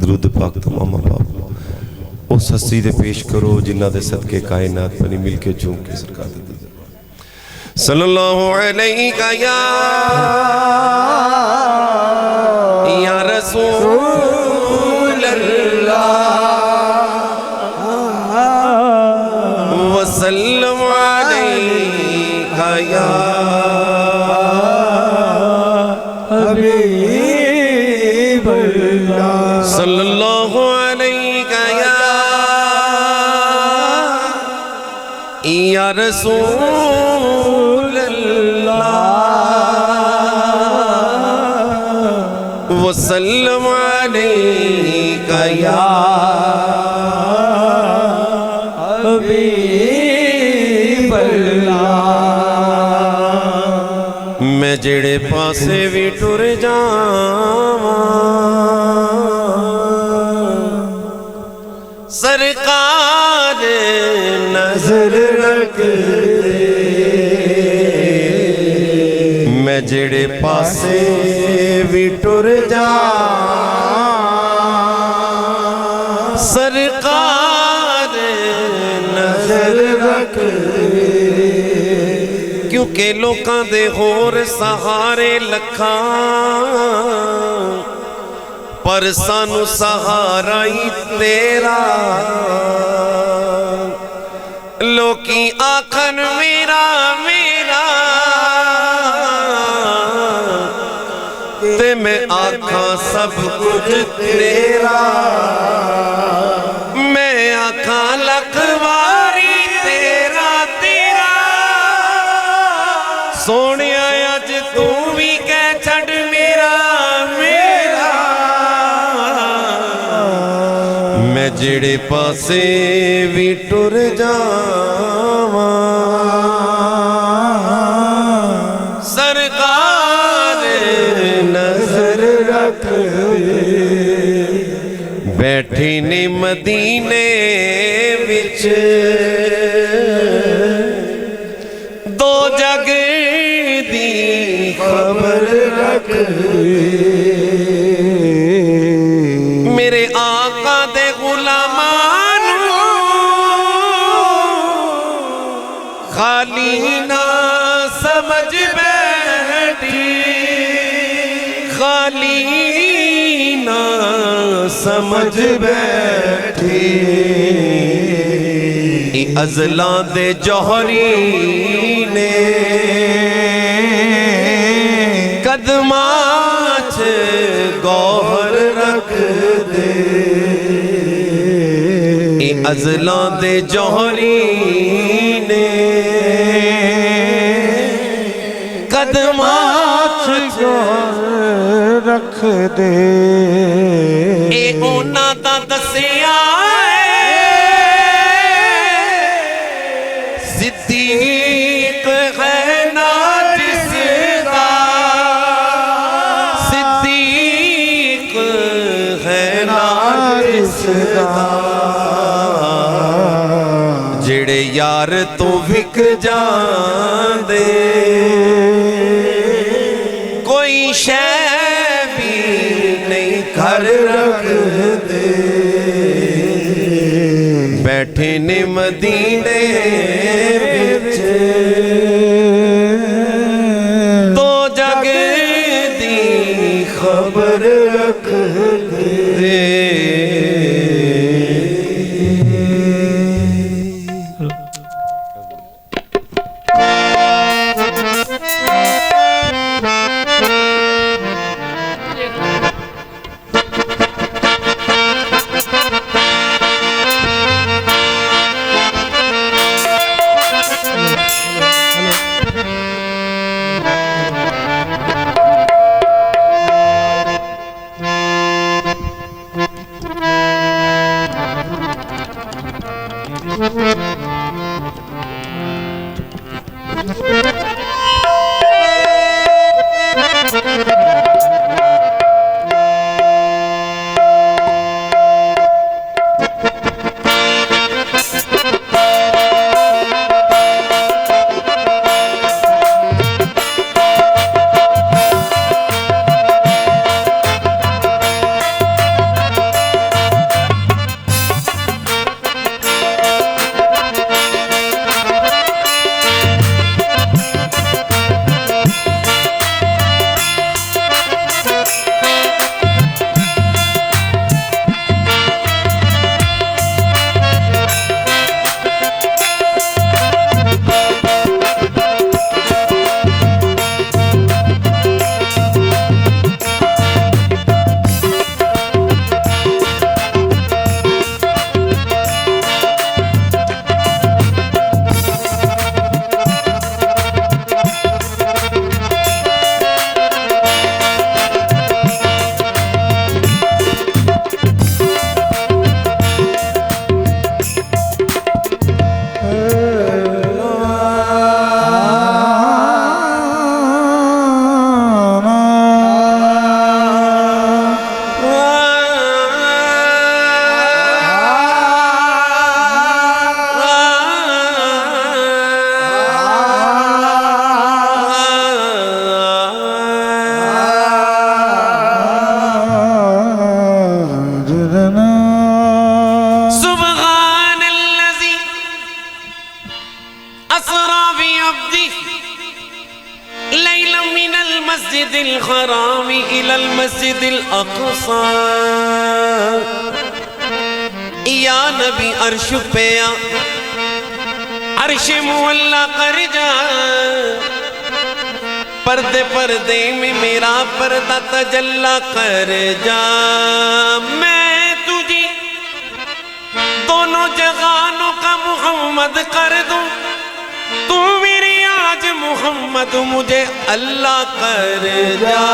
दरूद पाक तमाम बाप उस हस्ती दे पेश करो जिन्ना दे सदके कायनात बनी मिल के झूम के सरकार दे सल्लल्लाहु अलैहि या रसूल अल्लाह वसल्लम अलैका या हबीब अल्लाह सल्लल्लाहु अलैका या रसूल अल्लाह वसल्लम अलैका या हबीब अल्लाह। मैं जेड़े पासे भी टुर जावां सरकार नजर रख दे। मैं जेड़े पासे भी टुर जा सरकार नजर रख दे। क्योंकि लोकां दे होर सहारे लखां पर सानू सहारा ही तेरा। लोकी आखन मेरा मेरा ते मैं आखा सब कुछ तेरा। मैं आखा लखवारी तेरा तेरा। सोने अज तू भी कह छड़ मेरा मेरा। मैं जेड़े पासे भी टुर जावां सरकार नजर रख दे। बैठे ने मदीने विच दो जग दी खबर रख दे। मेरे आका दे गुलामां नू खाली ना समझ बैठी। खाली ना समझ बैठी। अज़ला दे जौहरी ने कदमां च गौहर रख दे। अज़ला दे जौहरी ने कदमां च रख दे। ਇਹ ਉਹਨਾਂ ਦਾ ਦੱਸਿਆ सिद्दीक है ना जिसदा, सिद्दीक है ना जिसदा, जेड़े यार तो विक जांदे कोई शै भी नहीं घर रखदे। बैठे ने मदीने विच तो जग दी खबर रख दे। या नबी अर्श पे आ, अर्श मुअल्ला कर जा, पर्दे पर्दे में मेरा पर्दा तजल्ला कर जा। मैं तुझे दोनों जहानों का मोहम्मद कर दूं, तू मेरी आज मोहम्मद मुझे अल्लाह कर जा।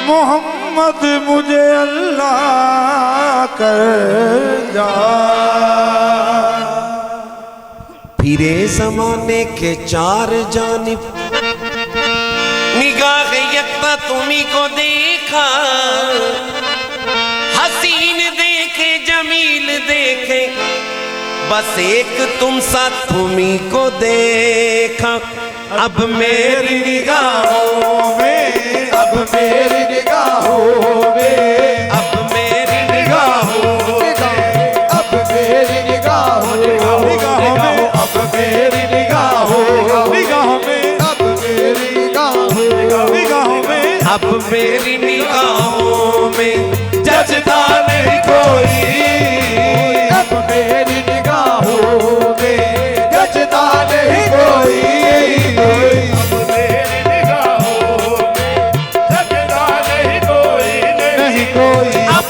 मोहम्मद मुझे अल्लाह कर जा। फिरे जमाने के चार जानिब निगाह यकता तुम्ही को देखा, हसीन देखे जमील देखे, बस एक तुम सा तुम्ही को देखा। अब मेरी निगाहों में, अब मेरी निगाहों में, अब मेरी निगाहों में, अब मेरी निगाहों में, अब मेरी निगाहों में, अब मेरी निगाहों में, अब मेरी निगाहों में जचता नहीं कोई, अब मेरी निगाहों में जचता नहीं कोई। अब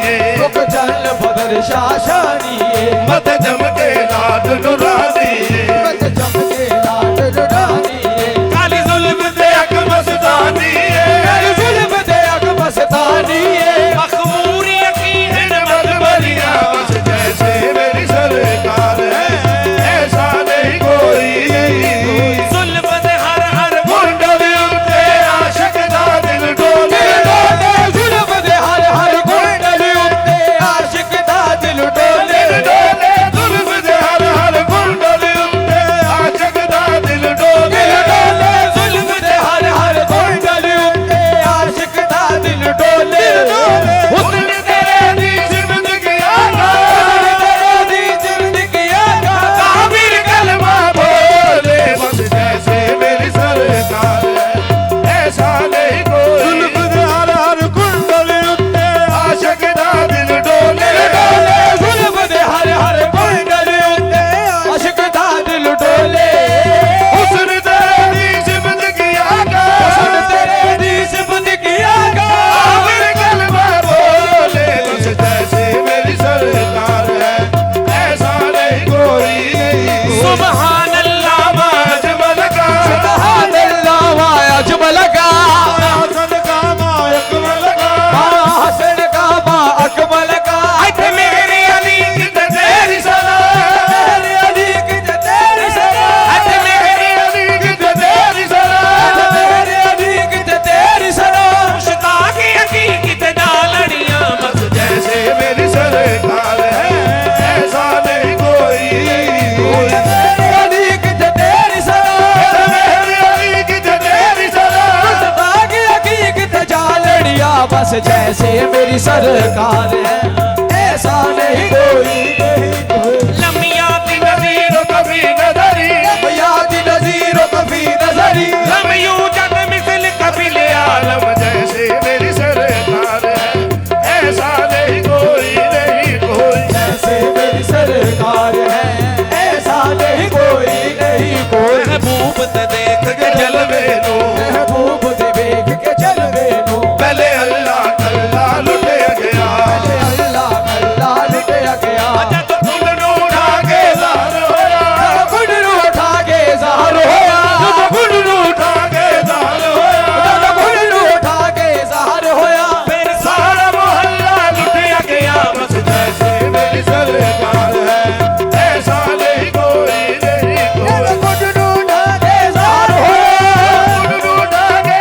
है मुख जल बदर शाशानी है मत जमके लाड नुरानी है मत जमके लाड नुरानी है काली जुल्म दे अक मस्तानी है जुल्म दे अक मस्तानी है मखमूरी यकीन मत बलिया बस जैसे मेरी सरकार है ऐसा नहीं कोई जुल्म दे हर हर मुंडल उत्ते आशिक दा दिल डोले जुल्म दे हर हर कुंडल उत्ते आशिक दा दिल डोले डोले जुल्म दे हर हर मुंडल उत्ते आशिक दा दिल डोले जुल्म दे हर हर कुंडल उत्ते आशिक दा दिल डोले हुस्न तेरे दी जिंदगी आगा तेरे दी जिंदगी आगा काबिर कलमा बोले बस जैसे मेरी सरकार है ऐसा नहीं कोई जुल्म दे हर हर कुंडल उत्ते आशिक दा दिल डोले जुल्म दे हर हर कुंडल उत्ते आशिक दा दिल डोले हुस्न तेरे दी जिंदगी आगा हुस्न तेरे दी जिंदगी आगा काबिर कलमा बोले बस जैसे मेरी सरकार है ऐसा नहीं कोई सुभान अल्लाह अजमल का सुभान अल्लाह वा अजमल का हसन का मायकमल का हसन का मा अकमल का अथ मेरे अली तेरी सलाम तेरे अली की तेरी सलाम अथ मेरे अली की तेरी सलाम तेरे अली की तेरी सलाम मुश्ताक हकीकत डालड़ियां बस जैसे मेरी सरकार है ऐसा नहीं कोई तेरे अली की तेरी सलाम मेरी अली की तेरी सलाम बागी हकीकत जालड़िया बस जैसे मेरी सरकार है ऐसा नहीं कोई लमिया दी नज़ीर कभी नजरी याद नजीर कभी नजरी लम यूजद मिसल कबिल आलम जैसे मेरी सरकार है ऐसा नहीं कोई जैसे मेरी सरकार है ऐसा नहीं कोई महबूब ते देख के जलवे नो महबूब दे देख के चलवे नो पहले अल्लाह अल्लाह लुटे गया अल्लाह अल्लाह लुटिया गया जद तुम नो उठा के जार होया गुडरू उठा के ज़हर होया गुडरू उठा के जार होया गुडरू उठा के ज़हर होया फिर सारा मोहल्ला लुटिया गया बस जैसे मेरी सरकार है ऐसा नहीं कोई गुडरू उठा के ज़हर होया गुडरू उठा के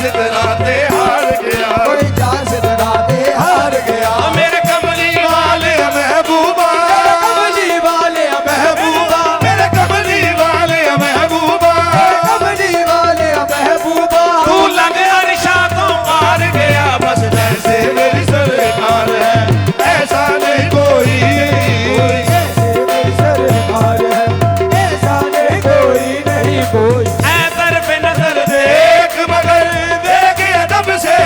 सितराते हार गया, कोई चार सितराते हार गया। मेरे कमली वाले महबूबा, कमली वाले महबूबा, मेरे कमली वाले महबूबा, कमली वाले महबूबा, तू लग अरशा तो पार गया, बस जैसे मेरी सरकार है ऐसा नहीं कोई, जैसे मेरी सरकार है ऐसा नहीं कोई, नहीं कोई। नजर पे नजर देख मगर देख अदब से,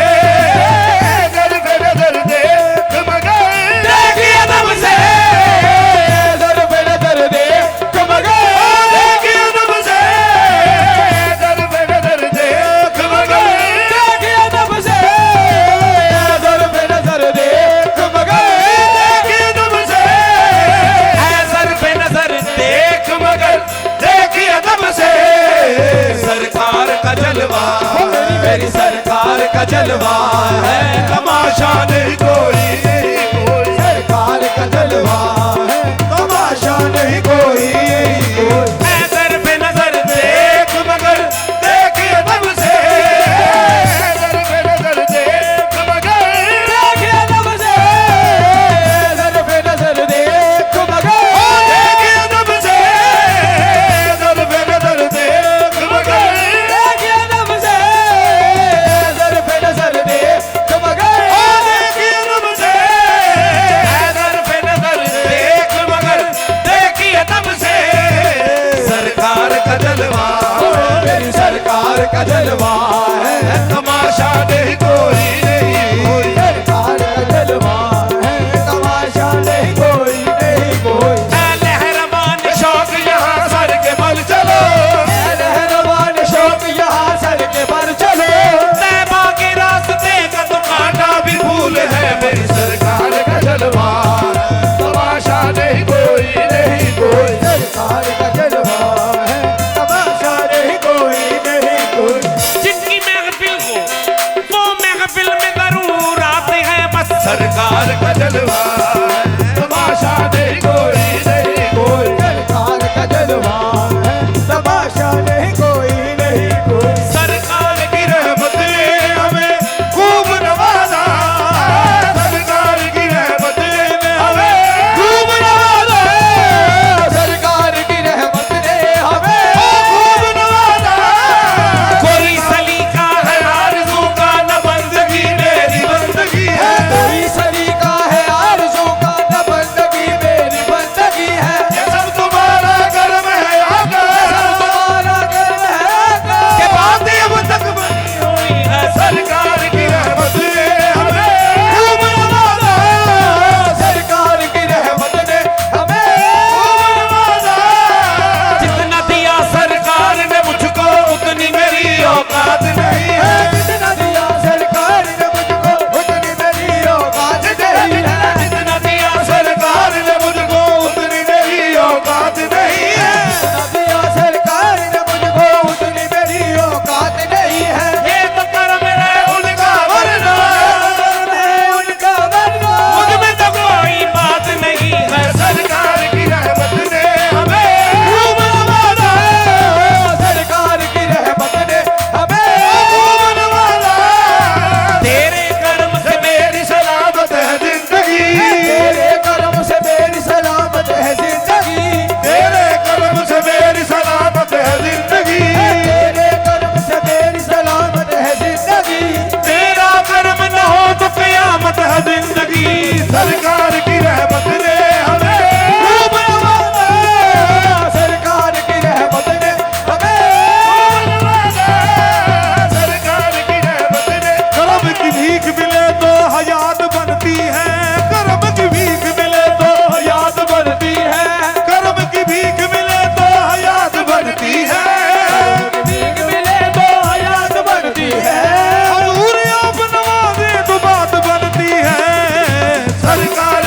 नजर पे नजर देख मगर देख अदब से, नजर पे नजर देख मगर देख अदब से, नजर पे नजर देख मगर देख अदब से, नजर पे नजर देख मगर देख अदब से, नजर पे नजर देख मगर देख अदब से, सरकार का जलवा, मेरी सरकार का जलवा है, तमाशा नहीं कोई, कोई सरकार का जलवा है, तमाशा नहीं कोई, कोई। नजर पे नजर देख मगर देख अदब से, नजर पे नजर देख मगर देख अदब से, नजर पे नजर देख मगर देख अदब से, नजर पे नजर देख मगर देख अदब से, नजर पे नजर देख मगर देख अदब से, नजर पे नजर देख मगर देख अदब से, सरकार का जलवा, मेरी सरकार का जलवा है, तमाशा नहीं कोई, नहीं कोई सरकार का जलवा है, तमाशा नहीं कोई, नहीं कोई। लहरमान शौक यहाँ सर के बल चलो, रहमान शौक यहाँ सर के पर चलो, तैबा के रास्ते का तो कांटा भी फूल है मेरी सरकार का जलवा, तमाशा नहीं कोई, नहीं कोई सरकार का जलवा है, तमाशा नहीं कोई, नहीं कोई। जिनकी महफिल हो वो महफिल में जरूर आते हैं, बस सरकार का जलवा, तमाशा नहीं कोई, नहीं कोई सरकार का जलवा है, तमाशा नहीं कोई, नहीं कोई। सरकार की रहमत ने हमें खूब नवाजा, सरकार की रहमत ने हमें खूब नवाजा, सरकार की रहमत ने हमें खूब नवाजा, कोई सलीका है आरज़ू का न बंदगी मेरी बंदगी है, कोई सलीका है आरज़ू का न बंदगी मेरी बंदगी है, ये सब तुम्हारा कर्म है आका, तुम्हारा कर्म है के बातें अब तक बनी हुई है, सरकार की रहमत ने हमें खूब नवाजा, सरकार की रहमत ने हमें खूब नवाजा, जितना दिया सरकार ने मुझको उतनी मेरी औकात नहीं है, जितना दिया सरकार ने मुझको उतनी मेरी औकात नहीं है, जितना दिया सरकार ने मुझको उतनी मेरी औकात नहीं है, जितना दिया सरकार ने मुझको उतनी मेरी औकात नहीं है। ये तो कर्म है उनका वरना उनका वरना मुझ में तो कोई बात नहीं है, सरकार की रहमत ने हमें खूब नवाजा, सरकार की रहमत ने हमें खूब नवाजा, तेरे कर्म से मेरी सलामत है जिंदगी, तेरे कर्म से मेरी सलामत है जिंदगी, तेरे कर्म से मेरी सलामत है जिंदगी, तेरे कर्म से मेरी सलामत है जिंदगी, तेरा कर्म न हो तो कयामत है जिंदगी, सरकार की रहमत ने हमें खूब नवाजा, सरकार की रहमत ने हमें खूब नवाजा, सरकार की रहमत ने कर्म की भीख मिले तो हयात बनती है, कर्म की भीख मिले तो हयात बनती है, कर्म की भीख मिले तो हयात बनती है, भीख मिले तो हयात बनती है, हजूर आप नवाजे तो बात बनती है, सरकार